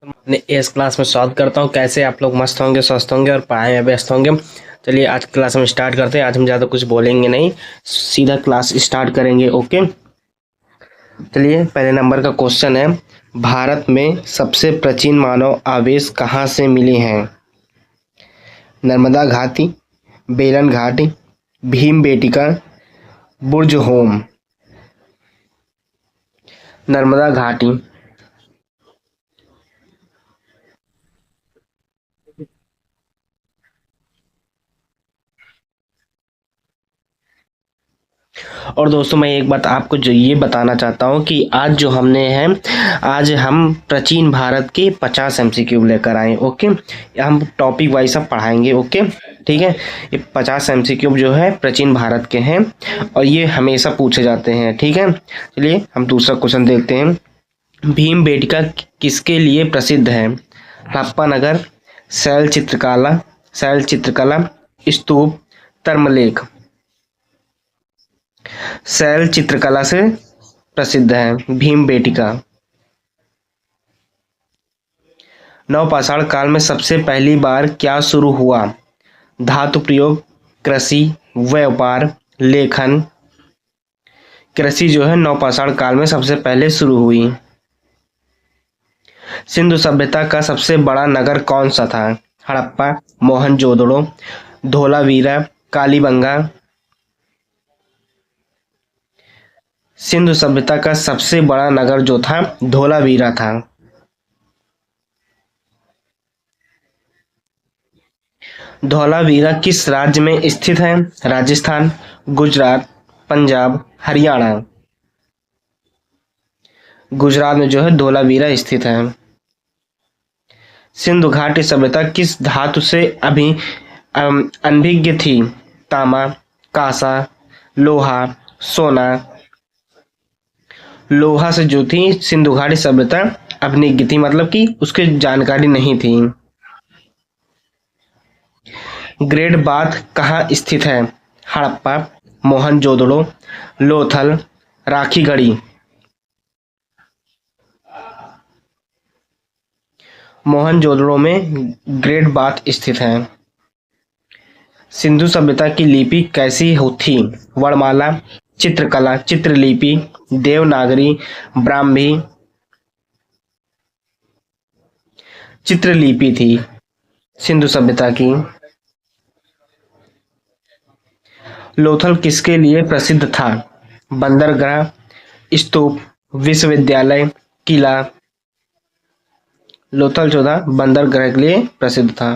अपने इस क्लास में स्वागत करता हूँ। कैसे आप लोग मस्त होंगे, स्वस्थ होंगे और पढ़ाई में व्यस्त होंगे। चलिए आज क्लास में स्टार्ट करते हैं। आज हम ज़्यादा कुछ बोलेंगे नहीं, सीधा क्लास स्टार्ट करेंगे। ओके, चलिए पहले नंबर का क्वेश्चन है, भारत में सबसे प्राचीन मानव आवेश कहाँ से मिले हैं? नर्मदा घाटी, बेलन घाटी, भीम बेटिका, बुर्ज होम। नर्मदा घाटी। और दोस्तों मैं एक बात आपको जो ये बताना चाहता हूँ कि आज जो हमने है, आज हम प्राचीन भारत के 50 एमसीक्यू लेकर आए। ओके, हम टॉपिक वाइज सब पढ़ाएंगे। ओके ठीक है, ये 50 एमसीक्यू जो है प्राचीन भारत के हैं और ये हमेशा पूछे जाते हैं। ठीक है, चलिए हम दूसरा क्वेश्चन देखते हैं। भीम बेटिका किसके लिए प्रसिद्ध है? हड़प्पा नगर, शैल चित्रकला, स्तूप, तर्मलेख। शैल चित्रकला से प्रसिद्ध है भीम बेटिका। नवपाषाण काल में सबसे पहली बार क्या शुरू हुआ? धातु प्रयोग, कृषि, व्यापार, लेखन। कृषि जो है नवपाषाण काल में सबसे पहले शुरू हुई। सिंधु सभ्यता का सबसे बड़ा नगर कौन सा था? हड़प्पा, मोहनजोदड़ो, धोलावीरा, कालीबंगा। सिंधु सभ्यता का सबसे बड़ा नगर जो था धोलावीरा था। धौलावीरा किस राज्य में स्थित है? राजस्थान, गुजरात, पंजाब, हरियाणा। गुजरात में जो है धौलावीरा स्थित है। सिंधु घाटी सभ्यता किस धातु से अनभिज्ञ थी? तांबा, कांसा, लोहा, सोना। लोहा से जो थी सिंधु घाटी सभ्यता अभिज्ञ थी, मतलब कि उसकी जानकारी नहीं थी। ग्रेट बाथ कहाँ स्थित है? हड़प्पा, मोहनजोदड़ो, लोथल, राखीगढ़ी। मोहनजोदड़ो में ग्रेट बाथ स्थित है। सिंधु सभ्यता की लिपि कैसी थी? वर्णमाला, चित्रकला, चित्रलिपि, देवनागरी, ब्राह्मी। चित्रलिपि थी सिंधु सभ्यता की। लोथल किसके लिए प्रसिद्ध था? बंदरगाह, स्तूप, विश्वविद्यालय, किला। लोथल जो था बंदरगाह के लिए प्रसिद्ध था।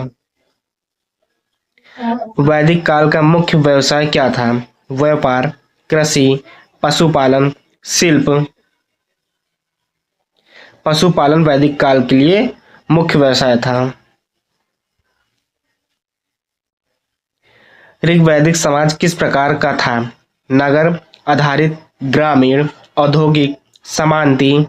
वैदिक काल का मुख्य व्यवसाय क्या था? व्यापार, कृषि, पशुपालन, शिल्प। पशुपालन वैदिक काल के लिए मुख्य व्यवसाय था। ऋग्वैदिक समाज किस प्रकार का था? नगर आधारित, ग्रामीण, औद्योगिक, समांति।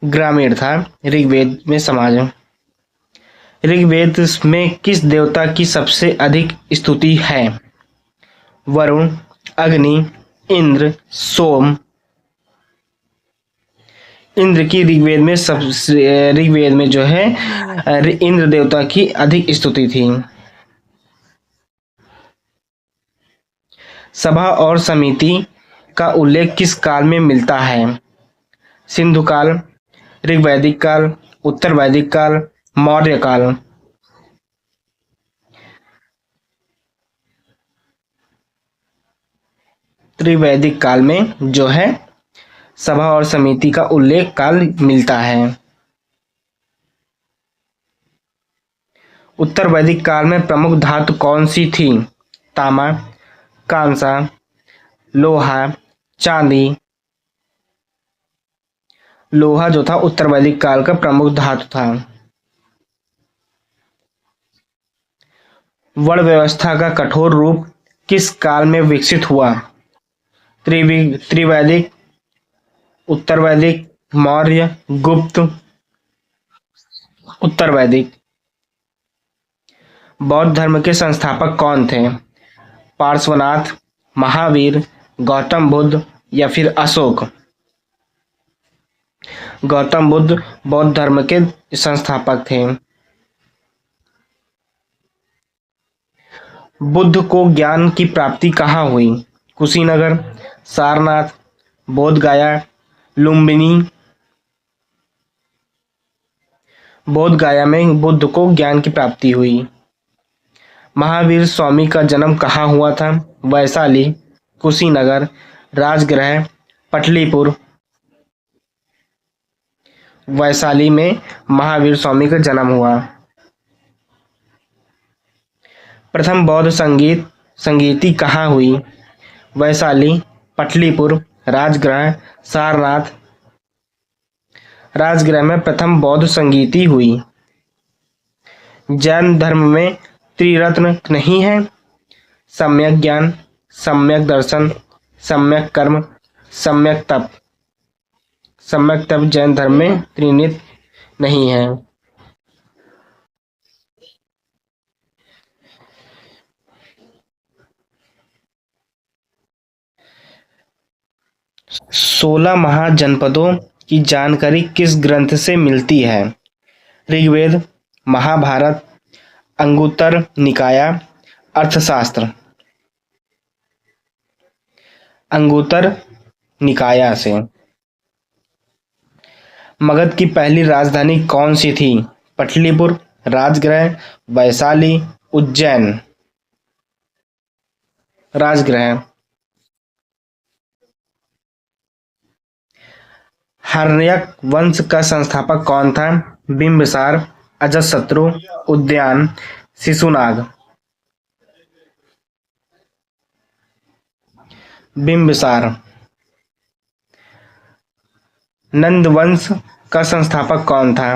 ग्रामीण था ऋग्वेद में समाज। ऋग्वेद में किस देवता की सबसे अधिक स्तुति है? वरुण, अग्नि, इंद्र, सोम। इंद्र की ऋग्वेद में जो है इंद्र देवता की अधिक स्तुति थी। सभा और समिति का उल्लेख किस काल में मिलता है? सिंधु काल, ऋग्वैदिक काल, उत्तर वैदिक काल, मौर्य काल। त्रिवैदिक काल में जो है सभा और समिति का उल्लेख काल मिलता है। उत्तर वैदिक काल में प्रमुख धातु कौन सी थी? तांबा, कांसा, लोहा, चांदी। लोहा जो था उत्तर वैदिक काल का प्रमुख धातु था। वर्ण व्यवस्था का कठोर रूप किस काल में विकसित हुआ? त्रिवैदिक, उत्तर वैदिक, मौर्य, गुप्त। उत्तर वैदिक। बौद्ध धर्म के संस्थापक कौन थे? पार्श्वनाथ, महावीर, गौतम बुद्ध, या फिर अशोक? गौतम बुद्ध बौद्ध धर्म के संस्थापक थे। बुद्ध को ज्ञान की प्राप्ति कहाँ हुई? कुशीनगर, सारनाथ, बोध गया, लुम्बिनी। बोध गया में बुद्ध को ज्ञान की प्राप्ति हुई। महावीर स्वामी का जन्म कहाँ हुआ था? वैशाली, कुशीनगर, राजगृह, पटलीपुर। वैशाली में महावीर स्वामी का जन्म हुआ। प्रथम बौद्ध संगीति कहाँ हुई? वैशाली, पटलीपुर, राजगृह, सारनाथ। राजगृह में प्रथम बौद्ध संगीति हुई। जैन धर्म में त्रिरत्न नहीं है? सम्यक ज्ञान, सम्यक दर्शन, सम्यक कर्म, सम्यक तप। सम्यक तप जैन धर्म में त्रिनित नहीं है। सोलह महाजनपदों की जानकारी किस ग्रंथ से मिलती है? ऋग्वेद, महाभारत, अंगुत्तर निकाया, अर्थशास्त्र। अंगुत्तर निकाया से। मगध की पहली राजधानी कौन सी थी? पटलीपुर, राजगृह, वैशाली, उज्जैन। राजगृह। हर्यक वंश का संस्थापक कौन था? बिंबिसार, अजातशत्रु, उदयन, शिशुनाग। बिंबिसार। नंद वंश का संस्थापक कौन था?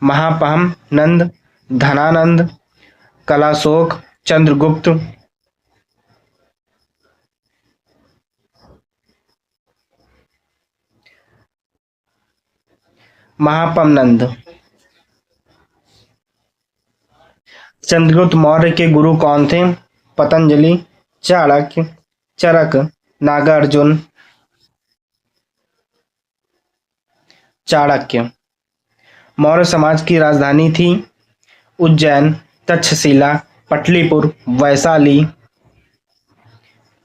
महापहम नंद, धनानंद, कलाशोक, चंद्रगुप्त। महापम नंद। चंद्रगुप्त मौर्य के गुरु कौन थे? पतंजलि, चाणक्य, चरक, नागार्जुन। चाणक्य। मौर्य समाज की राजधानी थी? उज्जैन, तक्षशिला, पटलीपुर, वैशाली।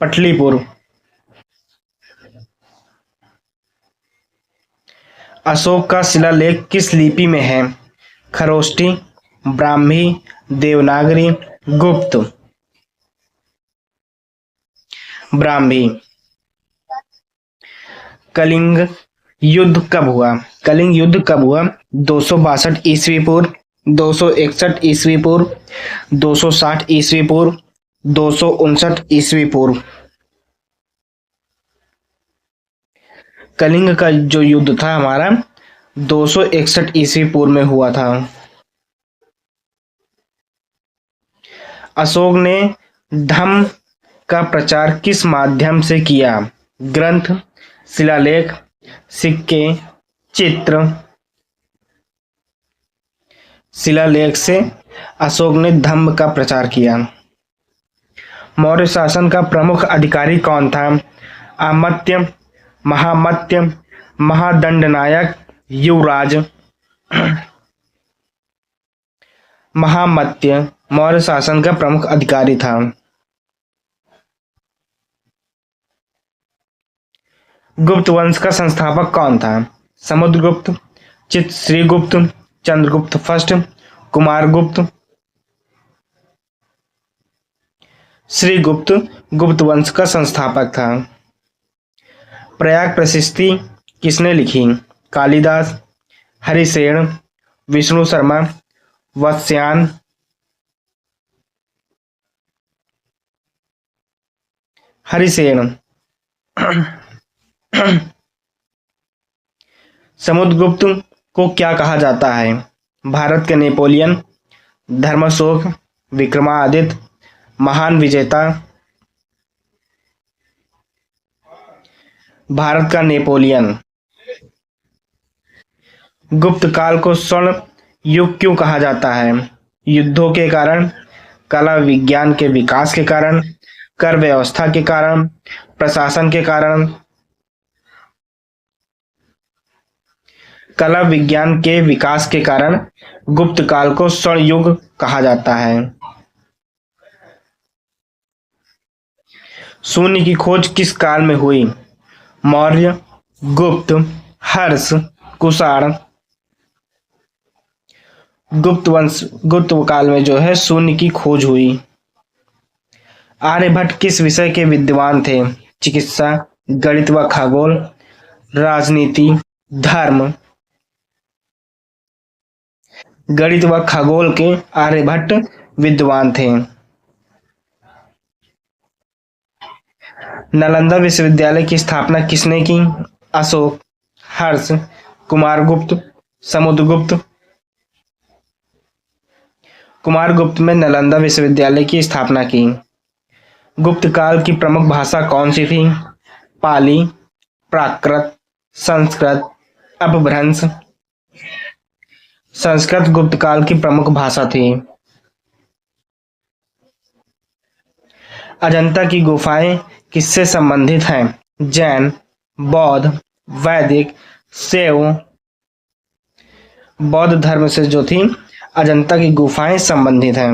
पटलीपुर। अशोक का शिलालेख किस लिपि में है? खरोष्टी, ब्राह्मी, देवनागरी, गुप्त। ब्राह्मी। कलिंग युद्ध कब हुआ? कलिंग युद्ध कब हुआ? 262 ईस्वी पूर्व, 261 ईस्वी पूर्व, 260 ईस्वी पूर्व, 259 ईस्वी पूर्व। कलिंग का जो युद्ध था हमारा 261 ईस्वी पूर्व में हुआ था। अशोक ने धम्म का प्रचार किस माध्यम से किया? ग्रंथ, शिलालेख, सिक्के, चित्र। शिलालेख से अशोक ने धम्म का प्रचार किया। मौर्य शासन का प्रमुख अधिकारी कौन था? अमात्य, महामत्य, महादंडनायक, युवराज। महामत्य मौर्य शासन का प्रमुख अधिकारी था। गुप्त वंश का संस्थापक कौन था? समुद्रगुप्त, चित्रश्रीगुप्त, चंद्रगुप्त फर्स्ट, कुमारगुप्त। श्रीगुप्त गुप्त वंश का संस्थापक था। प्रयाग प्रशस्ति किसने लिखी? कालिदास, हरिसेन, विष्णु शर्मा, वत्स्यायन। हरिसेन। समुद्रगुप्त को क्या कहा जाता है? भारत के नेपोलियन, धर्माशोक, विक्रमादित्य, महान विजेता। भारत का नेपोलियन। गुप्त काल को स्वर्ण युग क्यों कहा जाता है? युद्धों के कारण, कला विज्ञान के विकास के कारण, कर व्यवस्था के कारण, प्रशासन के कारण, कला विज्ञान के विकास के कारण गुप्त काल को स्वर्ण युग कहा जाता है। शून्य की खोज किस काल में हुई? मौर्य, गुप्त, हर्ष, कुषाण। गुप्त काल में जो है शून्य की खोज हुई। आर्यभट्ट किस विषय के विद्वान थे? चिकित्सा, गणित व खगोल, राजनीति, धर्म। गणित व खगोल के आर्यभट्ट विद्वान थे। नालंदा विश्वविद्यालय की स्थापना किसने की? अशोक, हर्ष, कुमारगुप्त, समुद्रगुप्त। कुमारगुप्त में नालंदा विश्वविद्यालय की स्थापना की। गुप्त काल की प्रमुख भाषा कौन सी थी? पाली, प्राकृत, संस्कृत, अपभ्रंश। संस्कृत गुप्त काल की प्रमुख भाषा थी। अजंता की गुफाएं किससे संबंधित हैं? जैन, बौद्ध, वैदिक, शैव। बौद्ध धर्म से जो थी अजंता की गुफाएं संबंधित हैं।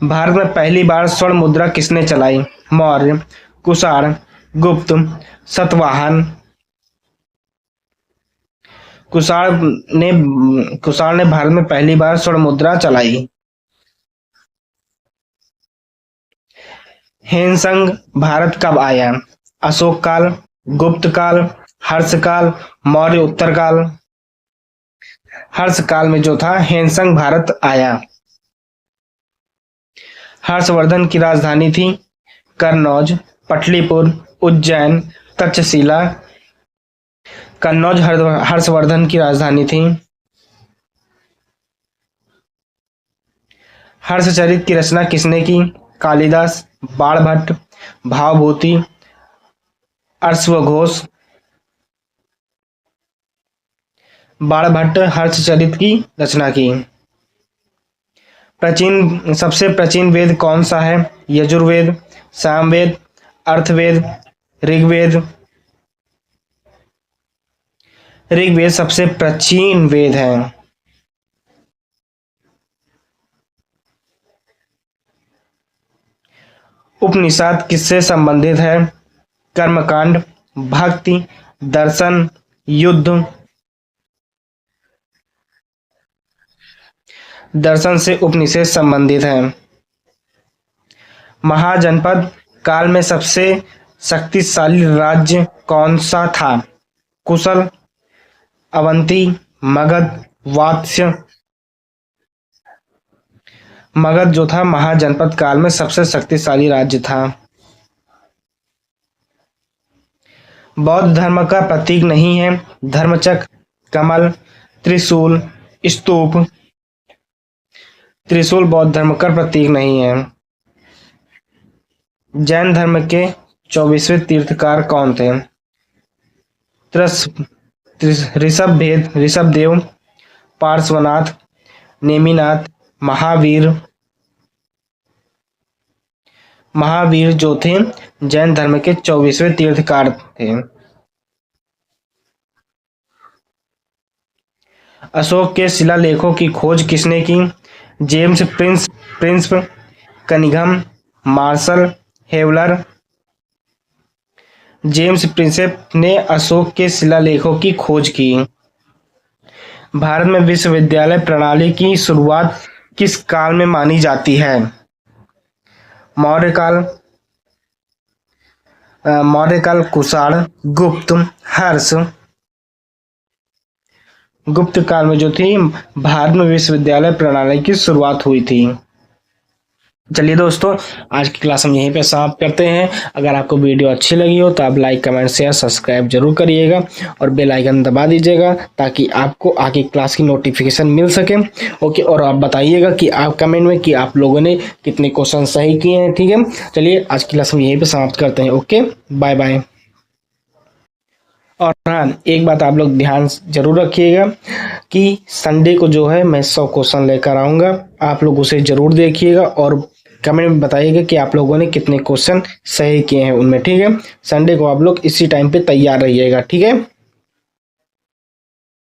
भारत में पहली बार स्वर्ण मुद्रा किसने चलाई? मौर्य, कुषाण, गुप्त, सातवाहन। कुषाण ने भारत में पहली बार स्वर्ण मुद्रा चलाई। हेनसंग भारत कब आया? अशोक काल, गुप्त काल, हर्ष काल, मौर्य उत्तर काल। हर्ष काल में जो था हेनसंग भारत आया। हर्षवर्धन की राजधानी थी कन्नौज, पटलिपुत्र, उज्जैन, तक्षशिला। कन्नौज हर्षवर्धन की राजधानी थी। हर्षचरित की रचना किसने की? कालिदास, बाणभट्ट, भावभूति, अश्वघोष। बाणभट्ट हर्षचरित की रचना की। सबसे प्राचीन वेद कौन सा है? यजुर्वेद, सामवेद, अर्थवेद, ऋग्वेद। ऋग्वेद सबसे प्राचीन वेद है। उपनिषद किससे संबंधित है? कर्मकांड, भक्ति, दर्शन, युद्ध। दर्शन से उपनिषद संबंधित है। महाजनपद काल में सबसे शक्तिशाली राज्य कौन सा था? कुशल, अवंती, मगध, वात्स्य। मगध जो था महाजनपद काल में सबसे शक्तिशाली राज्य था। बौद्ध धर्म का प्रतीक नहीं है? धर्मचक्र, कमल, त्रिशूल, स्तूप। त्रिशूल बौद्ध धर्म का प्रतीक नहीं है। जैन धर्म के 24वें तीर्थकार कौन थे? ऋषभदेव, पार्श्वनाथ, नेमिनाथ, महावीर। महावीर जो थे जैन धर्म के 24वें तीर्थकार थे। अशोक के शिलालेखों की खोज किसने की? James Prince, Cunningham, Marshall, Wheeler. James Prinsep ने अशोक के शिलालेखों की खोज की। भारत में विश्वविद्यालय प्रणाली की शुरुआत किस काल में मानी जाती है? मौर्य काल, कुषाण, गुप्त, हर्ष। गुप्त काल में जो थी भारत में विश्वविद्यालय प्रणाली की शुरुआत हुई थी। चलिए दोस्तों, आज की क्लास हम यहीं पे समाप्त करते हैं। अगर आपको वीडियो अच्छी लगी हो तो आप लाइक, कमेंट, शेयर, सब्सक्राइब जरूर करिएगा और बेल आइकन दबा दीजिएगा ताकि आपको आगे क्लास की नोटिफिकेशन मिल सके। ओके, और आप बताइएगा कि आप कमेंट में कि आप लोगों ने कितने क्वेश्चन सही किए हैं। ठीक है, चलिए आज की क्लास हम यहीं पर समाप्त करते हैं। Okay, bye bye. और हाँ, एक बात आप लोग ध्यान जरूर रखिएगा कि संडे को जो है मैं 100 क्वेश्चन लेकर आऊँगा। आप लोग उसे जरूर देखिएगा और कमेंट में बताइएगा कि आप लोगों ने कितने क्वेश्चन सही किए हैं उनमें। ठीक है, संडे को आप लोग इसी टाइम पे तैयार रहिएगा। ठीक है।